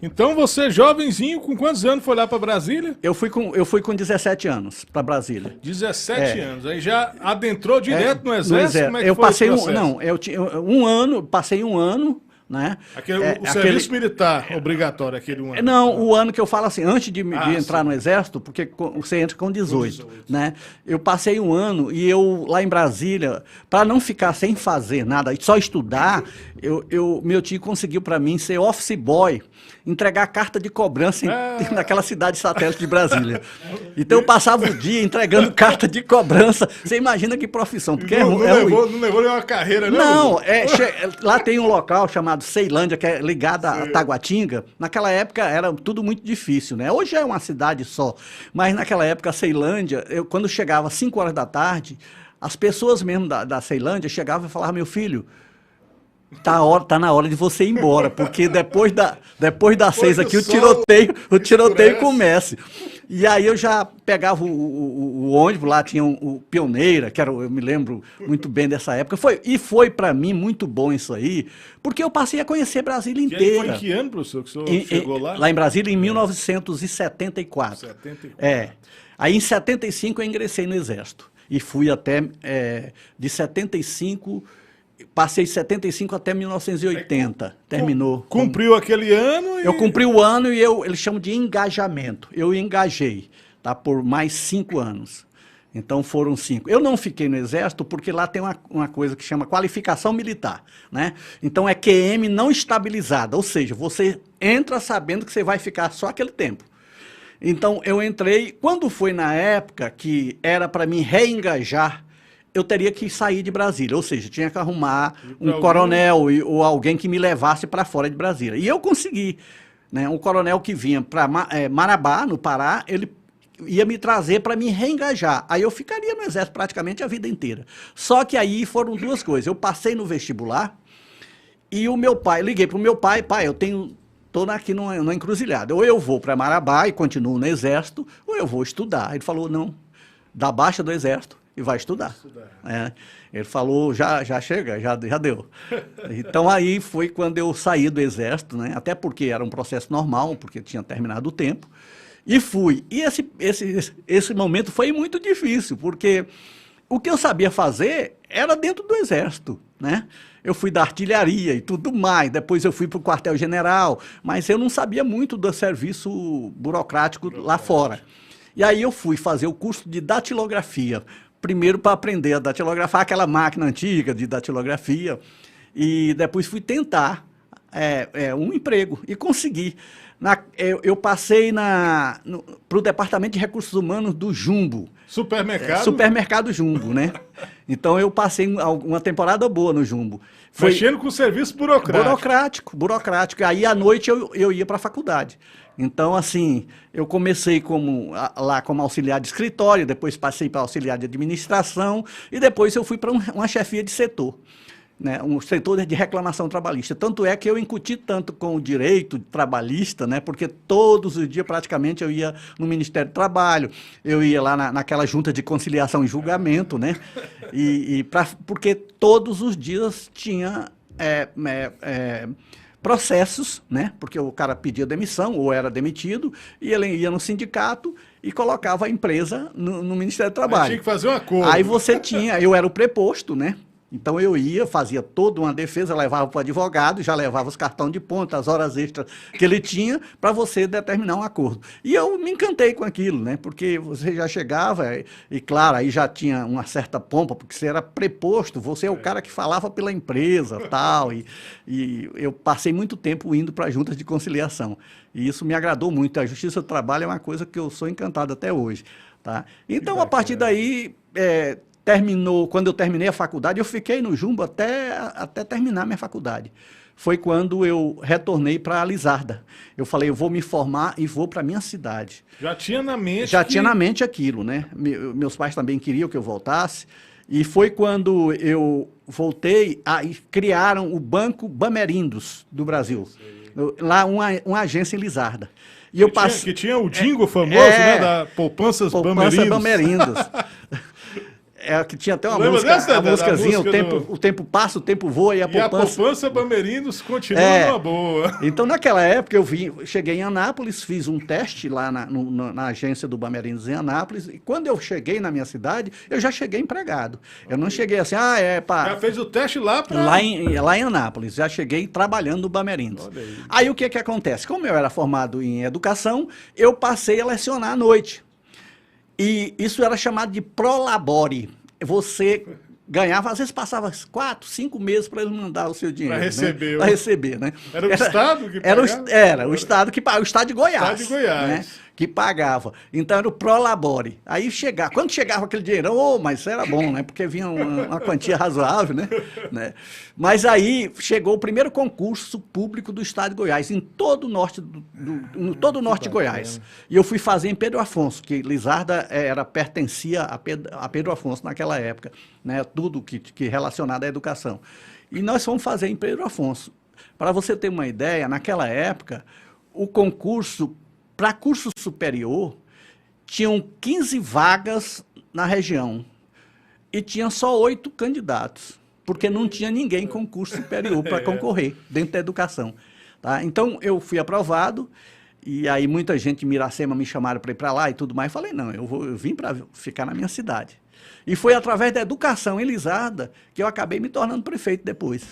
Então você, jovenzinho, com quantos anos foi lá para Brasília? Eu fui com 17 anos para Brasília. 17 anos. Aí já adentrou direto no Exército? Como é que eu foi passei o processo? passei um ano, né? O serviço militar obrigatório, aquele um ano. Não, o ano que eu falo assim, antes de entrar no Exército, porque você entra com 18, né? Eu passei um ano e eu, lá em Brasília, para não ficar sem fazer nada, só estudar, meu tio conseguiu para mim ser office boy, entregar carta de cobrança naquela cidade satélite de Brasília. Então eu passava o dia entregando carta de cobrança. Você imagina que profissão, porque não levou nenhuma carreira, não? Não, lá tem um local chamado Ceilândia, que é ligado a Taguatinga. Naquela época era tudo muito difícil, né? Hoje é uma cidade só, mas naquela época a Ceilândia, quando chegava às 5 horas da tarde, as pessoas mesmo da Ceilândia chegavam e falavam: meu filho, tá na hora de você ir embora, porque depois das 6 aqui o tiroteio começa. E aí eu já pegava o ônibus, lá tinha o Pioneira, eu me lembro muito bem dessa época. Foi para mim muito bom isso aí, porque eu passei a conhecer Brasília inteira. Foi em que ano, professor, que o senhor chegou lá? Lá em Brasília, em 1974. Aí em 75 eu ingressei no Exército. E fui até de 75... Passei de 75 até 1980, terminou. Cumpriu aquele ano e... Eu cumpri o ano e eles chamam de engajamento. Eu engajei, tá, por mais 5 anos. Então foram 5. Eu não fiquei no Exército porque lá tem uma coisa que chama qualificação militar, né? Então é QM não estabilizada, ou seja, você entra sabendo que você vai ficar só aquele tempo. Então eu entrei, quando foi na época que era para mim reengajar, eu teria que sair de Brasília, ou seja, tinha que arrumar um coronel ou alguém que me levasse para fora de Brasília. E eu consegui, né? Um coronel que vinha para Marabá, no Pará, ele ia me trazer para me reengajar. Aí eu ficaria no Exército praticamente a vida inteira. Só que aí foram duas coisas. Eu passei no vestibular e liguei para o meu pai, estou aqui numa encruzilhada. Ou eu vou para Marabá e continuo no Exército, ou eu vou estudar. Ele falou: não, dá baixa do Exército e vai estudar. Ele falou: já chega, já deu. Então aí foi quando eu saí do Exército, né? Até porque era um processo normal, porque tinha terminado o tempo, e fui. E esse momento foi muito difícil, porque o que eu sabia fazer era dentro do Exército, né? Eu fui da artilharia e tudo mais, depois eu fui para o quartel-general, mas eu não sabia muito do serviço burocrático lá fora. E aí eu fui fazer o curso de datilografia, primeiro para aprender a datilografar, aquela máquina antiga de datilografia, e depois fui tentar um emprego e consegui. Eu passei para o Departamento de Recursos Humanos do Jumbo. Supermercado? Supermercado Jumbo, né? Então eu passei uma temporada boa no Jumbo. Mexendo com o serviço burocrático. Burocrático. Aí à noite eu ia para a faculdade. Então, assim, eu comecei lá como auxiliar de escritório, depois passei para auxiliar de administração e depois eu fui para uma chefia de setor, né, um setor de reclamação trabalhista. Tanto é que eu incuti tanto com o direito trabalhista, né, porque todos os dias praticamente eu ia no Ministério do Trabalho, eu ia lá naquela junta de conciliação e julgamento, né, porque todos os dias tinha processos, né? Porque o cara pedia demissão ou era demitido e ele ia no sindicato e colocava a empresa no Ministério do Trabalho. Aí tinha que fazer um acordo. Aí eu era o preposto, né? Então eu fazia toda uma defesa, levava para o advogado, já levava os cartões de ponta, as horas extras que ele tinha, para você determinar um acordo. E eu me encantei com aquilo, né? Porque você já chegava, e claro, aí já tinha uma certa pompa, porque você era preposto, você é o cara que falava pela empresa, tal, e eu passei muito tempo indo para juntas de conciliação. E isso me agradou muito. A Justiça do Trabalho é uma coisa que eu sou encantado até hoje, tá? Então, a partir daí... quando eu terminei a faculdade, eu fiquei no Jumbo até terminar minha faculdade. Foi quando eu retornei para a Lizarda. Eu falei: eu vou me formar e vou para a minha cidade. Já tinha na mente? Tinha na mente aquilo, né? Meus pais também queriam que eu voltasse. E foi quando eu voltei, e criaram o Banco Bamerindos do Brasil. Lá, uma agência em Lizarda. E que tinha o jingle famoso, né? Da Poupanças Bamerindos. É que tinha até uma Lembra música, dessa, a da músicazinha, música o tempo passa, o tempo voa e a E a poupança... poupança Bamerinos continua numa boa. Então, naquela época, cheguei em Anápolis, fiz um teste lá na agência do Bamerinos em Anápolis, e quando eu cheguei na minha cidade, eu já cheguei empregado. Eu não cheguei assim, Já fez o teste lá para... Lá em Anápolis, já cheguei trabalhando no Bamerinos. Olha aí. Aí o que que acontece? Como eu era formado em educação, eu passei a lecionar à noite. E isso era chamado de prolabore. Você ganhava, às vezes passava 4, 5 meses para eles mandar o seu dinheiro. Para receber. Né? Para receber, né? Era o Estado que Era pagava? o Estado que pagava, o Estado de Goiás. Estado de Goiás. Né? Que pagava. Então era o prolabore. Aí quando chegava aquele dinheirão, mas era bom, né? Porque vinha uma quantia razoável, né? Mas aí chegou o primeiro concurso público do Estado de Goiás, em todo o norte, todo o norte de Goiás. E eu fui fazer em Pedro Afonso, que Lizarda pertencia a Pedro Afonso naquela época, né? Tudo que relacionado à educação. E nós fomos fazer em Pedro Afonso. Para você ter uma ideia, naquela época, o concurso para curso superior, tinham 15 vagas na região e tinha só 8 candidatos, porque não tinha ninguém com curso superior para concorrer dentro da educação. Tá? Então, eu fui aprovado, e aí muita gente em Miracema me chamaram para ir para lá e tudo mais. Falei, não, eu vim para ficar na minha cidade. E foi através da educação em Lizarda que eu acabei me tornando prefeito depois.